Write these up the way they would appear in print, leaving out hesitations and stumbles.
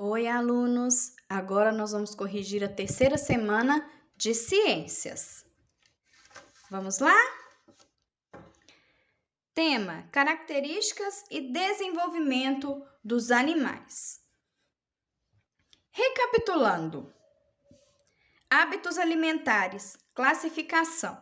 Oi, alunos! Agora nós vamos corrigir a terceira semana de ciências. Vamos lá? Tema: características e desenvolvimento dos animais. Recapitulando: hábitos alimentares, classificação.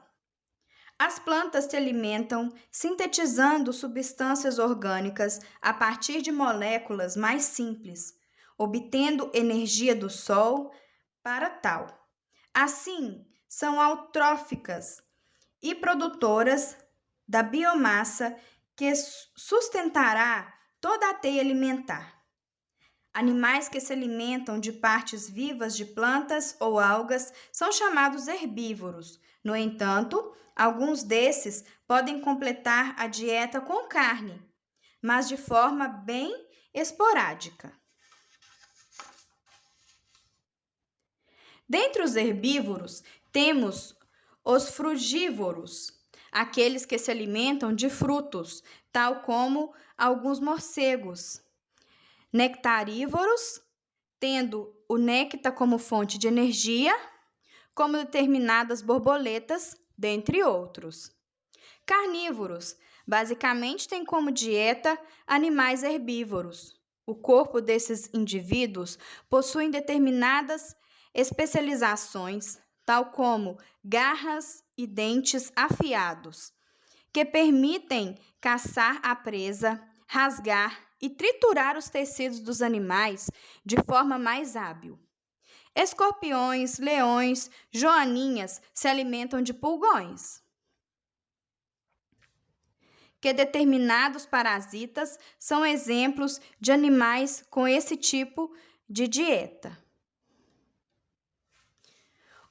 As plantas se alimentam sintetizando substâncias orgânicas a partir de moléculas mais simples, obtendo energia do sol para tal. Assim, são autróficas e produtoras da biomassa que sustentará toda a teia alimentar. Animais que se alimentam de partes vivas de plantas ou algas são chamados herbívoros. No entanto, alguns desses podem completar a dieta com carne, mas de forma bem esporádica. Dentre os herbívoros, temos os frugívoros, aqueles que se alimentam de frutos, tal como alguns morcegos. Nectarívoros, tendo o néctar como fonte de energia, como determinadas borboletas, dentre outros. Carnívoros, basicamente têm como dieta animais herbívoros. O corpo desses indivíduos possui determinadas especializações, tal como garras e dentes afiados, que permitem caçar a presa, rasgar e triturar os tecidos dos animais de forma mais hábil. Escorpiões, leões, joaninhas se alimentam de pulgões. Que determinados parasitas são exemplos de animais com esse tipo de dieta.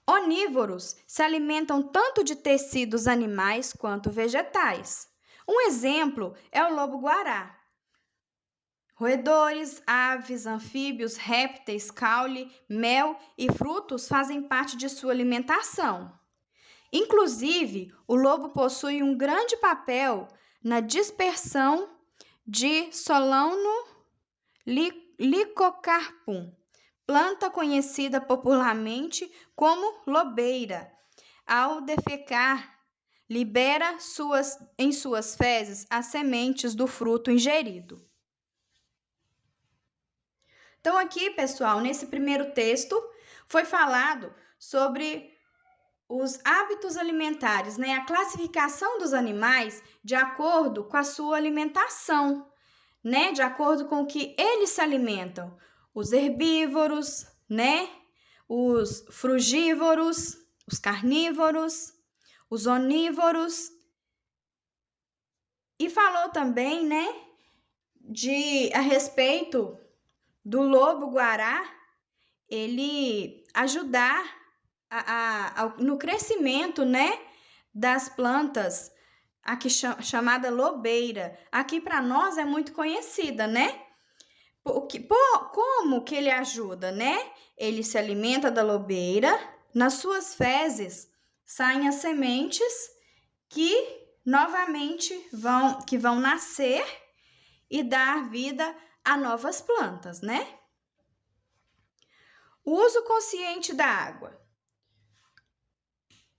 Onívoros se alimentam tanto de tecidos animais quanto vegetais. Um exemplo é o lobo-guará. Roedores, aves, anfíbios, répteis, caule, mel e frutos fazem parte de sua alimentação. Inclusive, o lobo possui um grande papel na dispersão de Solano lycocarpum, planta conhecida popularmente como lobeira. Ao defecar, libera em suas fezes as sementes do fruto ingerido. Então, aqui, pessoal, nesse primeiro texto, foi falado sobre os hábitos alimentares, né? A classificação dos animais de acordo com a sua alimentação, né? De acordo com o que eles se alimentam. Os herbívoros, né? Os frugívoros, os carnívoros, os onívoros. E falou também, né? A respeito do lobo-guará, ele ajudar no crescimento, né, das plantas, aqui chamada lobeira. Aqui para nós é muito conhecida, né? Como que ele ajuda, né? Ele se alimenta da lobeira, nas suas fezes saem as sementes que novamente vão nascer e dar vida a novas plantas, né? O uso consciente da água.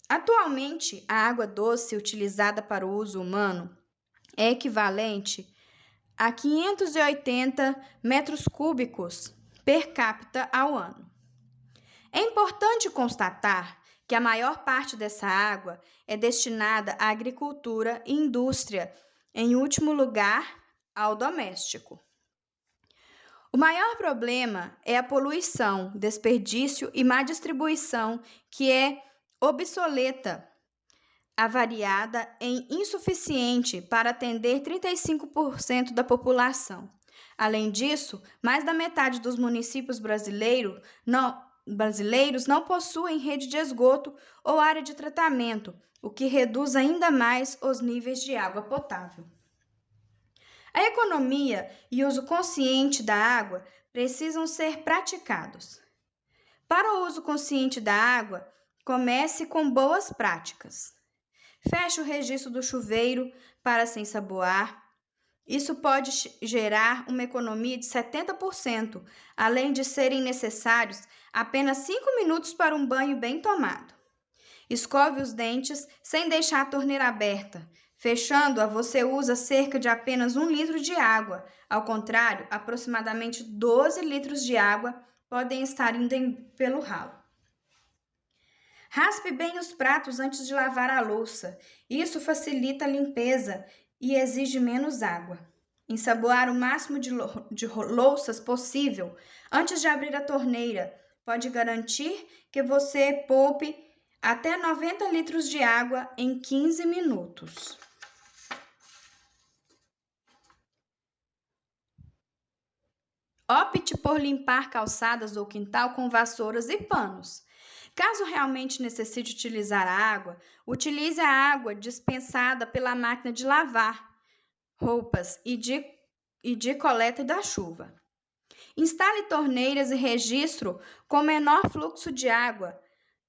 Atualmente, a água doce utilizada para o uso humano é equivalente a 580 metros cúbicos per capita ao ano. É importante constatar que a maior parte dessa água é destinada à agricultura e indústria, em último lugar, ao doméstico. O maior problema é a poluição, desperdício e má distribuição, que é obsoleta, avariada em insuficiente para atender 35% da população. Além disso, mais da metade dos municípios brasileiros não possuem rede de esgoto ou área de tratamento, o que reduz ainda mais os níveis de água potável. A economia e o uso consciente da água precisam ser praticados. Para o uso consciente da água, comece com boas práticas. Feche o registro do chuveiro para se ensaboar. Isso pode gerar uma economia de 70%, além de serem necessários apenas 5 minutos para um banho bem tomado. Escove os dentes sem deixar a torneira aberta. Fechando-a, você usa cerca de apenas 1 litro de água. Ao contrário, aproximadamente 12 litros de água podem estar indo pelo ralo. Raspe bem os pratos antes de lavar a louça. Isso facilita a limpeza e exige menos água. Ensaboar o máximo de louças possível antes de abrir a torneira pode garantir que você poupe até 90 litros de água em 15 minutos. Opte por limpar calçadas ou quintal com vassouras e panos. Caso realmente necessite utilizar a água, utilize a água dispensada pela máquina de lavar roupas e de coleta da chuva. Instale torneiras e registro com menor fluxo de água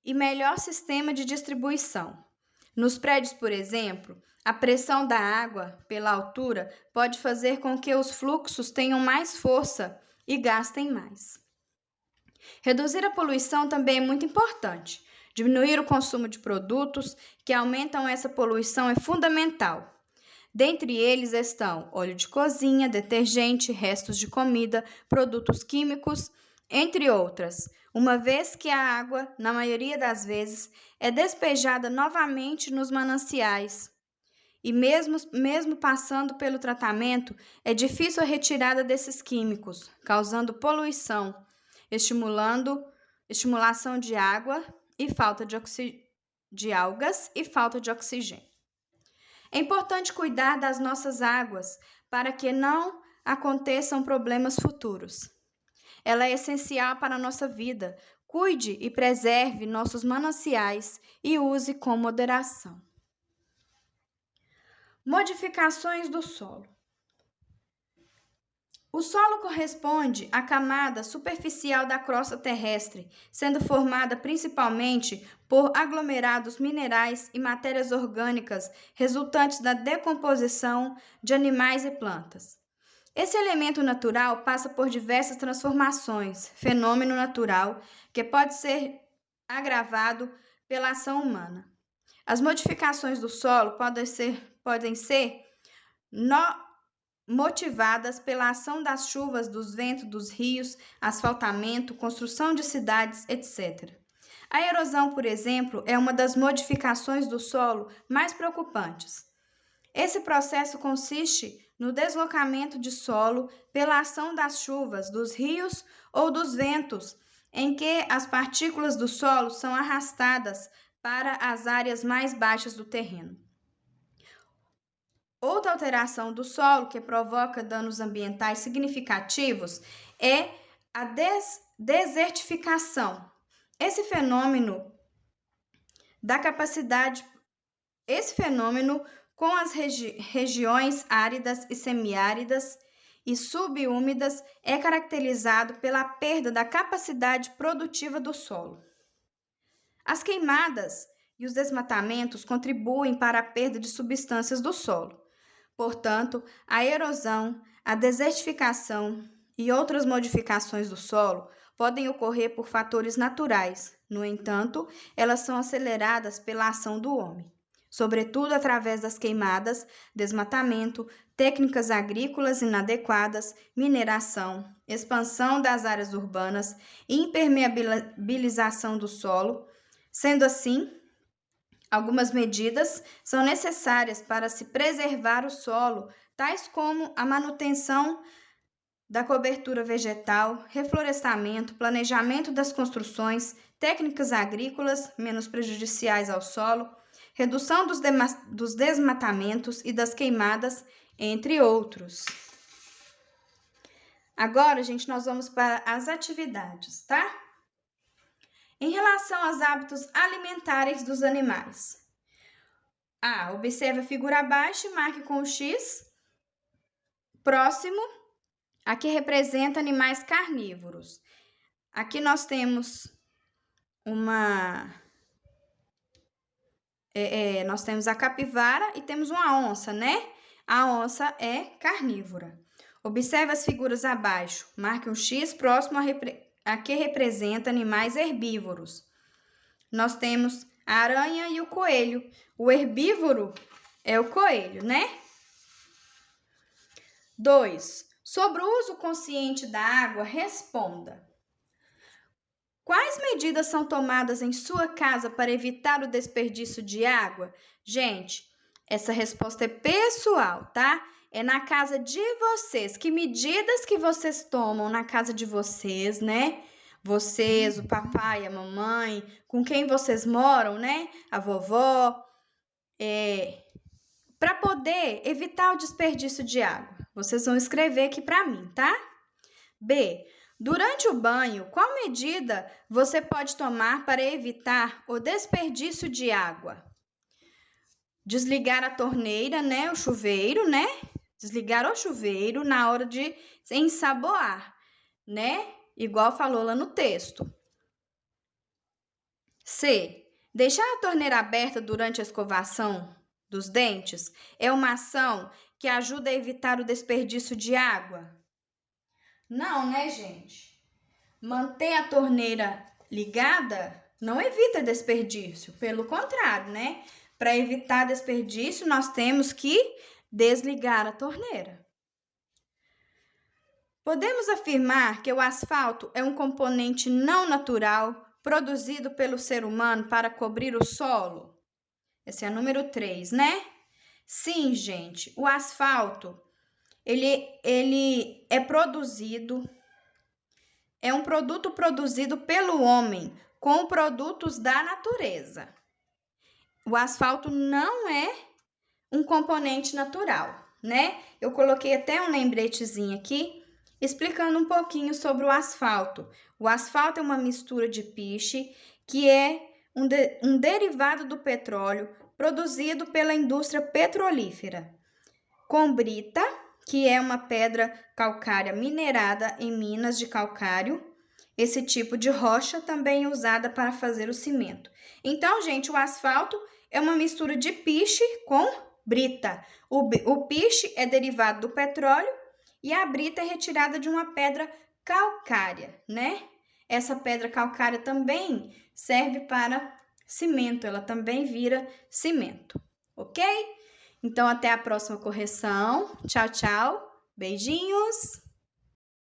e melhor sistema de distribuição. Nos prédios, por exemplo, a pressão da água pela altura pode fazer com que os fluxos tenham mais força e gastem mais. Reduzir a poluição também é muito importante. Diminuir o consumo de produtos que aumentam essa poluição é fundamental. Dentre eles estão óleo de cozinha, detergente, restos de comida, produtos químicos, entre outras, uma vez que a água, na maioria das vezes, é despejada novamente nos mananciais. E mesmo passando pelo tratamento, é difícil a retirada desses químicos, causando poluição, estimulação de água e falta de algas e falta de oxigênio. É importante cuidar das nossas águas para que não aconteçam problemas futuros. Ela é essencial para a nossa vida. Cuide e preserve nossos mananciais e use com moderação. Modificações do solo. O solo corresponde à camada superficial da crosta terrestre, sendo formada principalmente por aglomerados minerais e matérias orgânicas resultantes da decomposição de animais e plantas. Esse elemento natural passa por diversas transformações, fenômeno natural que pode ser agravado pela ação humana. As modificações do solo podem ser motivadas pela ação das chuvas, dos ventos, dos rios, asfaltamento, construção de cidades, etc. A erosão, por exemplo, é uma das modificações do solo mais preocupantes. Esse processo consiste no deslocamento de solo pela ação das chuvas, dos rios ou dos ventos, em que as partículas do solo são arrastadas para as áreas mais baixas do terreno. Outra alteração do solo que provoca danos ambientais significativos é a desertificação. Esse fenômeno com as regiões áridas e semiáridas e subúmidas é caracterizado pela perda da capacidade produtiva do solo. As queimadas e os desmatamentos contribuem para a perda de substâncias do solo. Portanto, a erosão, a desertificação e outras modificações do solo podem ocorrer por fatores naturais. No entanto, elas são aceleradas pela ação do homem, sobretudo através das queimadas, desmatamento, técnicas agrícolas inadequadas, mineração, expansão das áreas urbanas e impermeabilização do solo. Sendo assim, algumas medidas são necessárias para se preservar o solo, tais como a manutenção da cobertura vegetal, reflorestamento, planejamento das construções, técnicas agrícolas menos prejudiciais ao solo, redução dos desmatamentos e das queimadas, entre outros. Agora, gente, nós vamos para as atividades, tá? Em relação aos hábitos alimentares dos animais. Observe a figura abaixo e marque com o X próximo a que representa animais carnívoros. Aqui nós temos nós temos a capivara e temos uma onça, né? A onça é carnívora. Observe as figuras abaixo. Marque um X próximo a que representa animais herbívoros. Nós temos a aranha e o coelho. O herbívoro é o coelho, né? 2. Sobre o uso consciente da água, responda. Quais medidas são tomadas em sua casa para evitar o desperdício de água? Gente, essa resposta é pessoal, tá? É na casa de vocês. Que medidas que vocês tomam na casa de vocês, né? Vocês, o papai, a mamãe, com quem vocês moram, né? A vovó, para poder evitar o desperdício de água. Vocês vão escrever aqui para mim, tá? B. Durante o banho, qual medida você pode tomar para evitar o desperdício de água? Desligar a torneira, né? O chuveiro, né? Desligar o chuveiro na hora de ensaboar, né? Igual falou lá no texto. C. Deixar a torneira aberta durante a escovação dos dentes é uma ação que ajuda a evitar o desperdício de água? Não, né, gente? Manter a torneira ligada não evita desperdício, pelo contrário, né? Para evitar desperdício, nós temos que desligar a torneira. Podemos afirmar que o asfalto é um componente não natural produzido pelo ser humano para cobrir o solo? Esse é o número 3, né? Sim, gente, o asfalto, ele é produzido, é um produto produzido pelo homem com produtos da natureza. O asfalto não é um componente natural, né? Eu coloquei até um lembretezinho aqui, explicando um pouquinho sobre o asfalto. O asfalto é uma mistura de piche, que é um derivado do petróleo produzido pela indústria petrolífera, com brita, que é uma pedra calcária minerada em minas de calcário. Esse tipo de rocha também é usada para fazer o cimento. Então, gente, o asfalto é uma mistura de piche com brita. O piche é derivado do petróleo e a brita é retirada de uma pedra calcária, né? Essa pedra calcária também serve para cimento, ela também vira cimento, ok? Então, até a próxima correção. Tchau, tchau. Beijinhos!